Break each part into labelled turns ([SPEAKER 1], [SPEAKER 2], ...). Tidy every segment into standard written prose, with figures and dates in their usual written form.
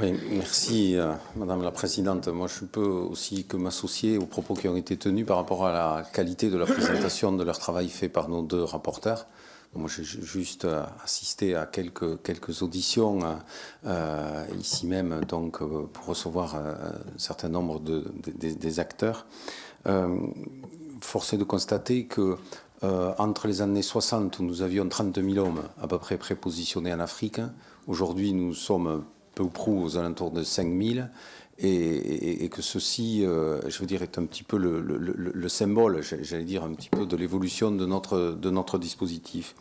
[SPEAKER 1] Oui, merci Madame la Présidente. Moi, je peux aussi que m'associer aux propos qui ont été tenus par rapport à la qualité de la présentation de leur travail fait par nos deux rapporteurs. Moi, j'ai juste assisté à quelques auditions ici même, donc pour recevoir un certain nombre des acteurs. Force est de constater que entre les années 60, où nous avions 32 000 hommes à peu près prépositionnés en Afrique, aujourd'hui nous sommes peu ou prou aux alentours de 5 000, et que ceci, je veux dire, est un petit peu le symbole, j'allais dire, un petit peu de l'évolution de notre dispositif.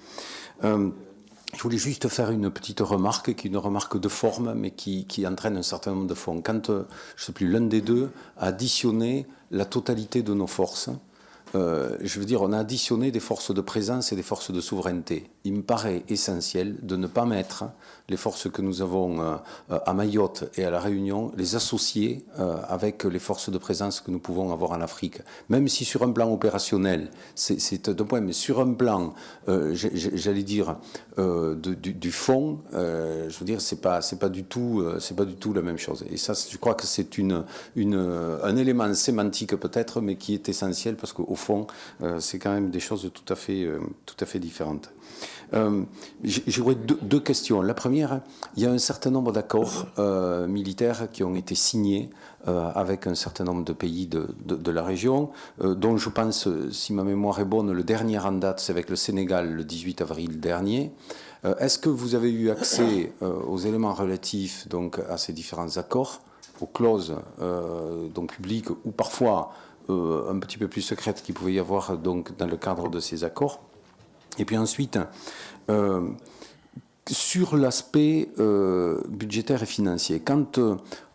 [SPEAKER 1] Je voulais juste faire une petite remarque, qui est une remarque de forme, mais qui entraîne un certain nombre de fonds. Quand, je ne sais plus, l'un des deux a additionné la totalité de nos forces, je veux dire, on a additionné des forces de présence et des forces de souveraineté. Il me paraît essentiel de ne pas mettre les forces que nous avons à Mayotte et à La Réunion, les associer avec les forces de présence que nous pouvons avoir en Afrique. Même si sur un plan opérationnel, c'est un point, mais sur un plan, j'allais dire, du fond, je veux dire, c'est pas du tout la même chose. Et ça, je crois que c'est un élément sémantique peut-être, mais qui est essentiel parce qu'au fond, c'est quand même des choses tout à fait différentes. J'aurais deux questions. La première, il y a un certain nombre d'accords militaires qui ont été signés avec un certain nombre de pays de la région, dont je pense, si ma mémoire est bonne, le dernier en date, c'est avec le Sénégal le 18 avril dernier. Est-ce que vous avez eu accès aux éléments relatifs donc, à ces différents accords, aux clauses donc, publiques ou parfois un petit peu plus secrètes qu'il pouvait y avoir donc, dans le cadre de ces accords? Et puis ensuite, sur l'aspect budgétaire et financier, quand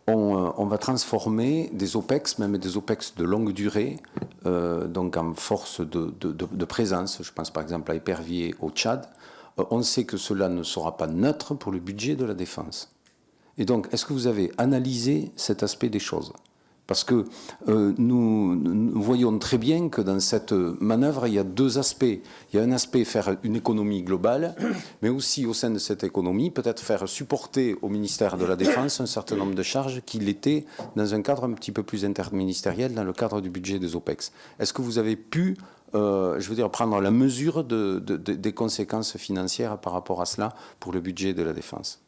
[SPEAKER 1] on va transformer des OPEX, même des OPEX de longue durée, donc en force de présence, je pense par exemple à Épervier au Tchad, on sait que cela ne sera pas neutre pour le budget de la défense. Et donc, est-ce que vous avez analysé cet aspect des choses ? Parce que nous voyons très bien que dans cette manœuvre, il y a deux aspects. Il y a un aspect faire une économie globale, mais aussi au sein de cette économie, peut-être faire supporter au ministère de la Défense un certain nombre de charges qui l'étaient dans un cadre un petit peu plus interministériel, dans le cadre du budget des OPEX. Est-ce que vous avez pu, je veux dire, prendre la mesure des conséquences financières par rapport à cela pour le budget de la Défense ?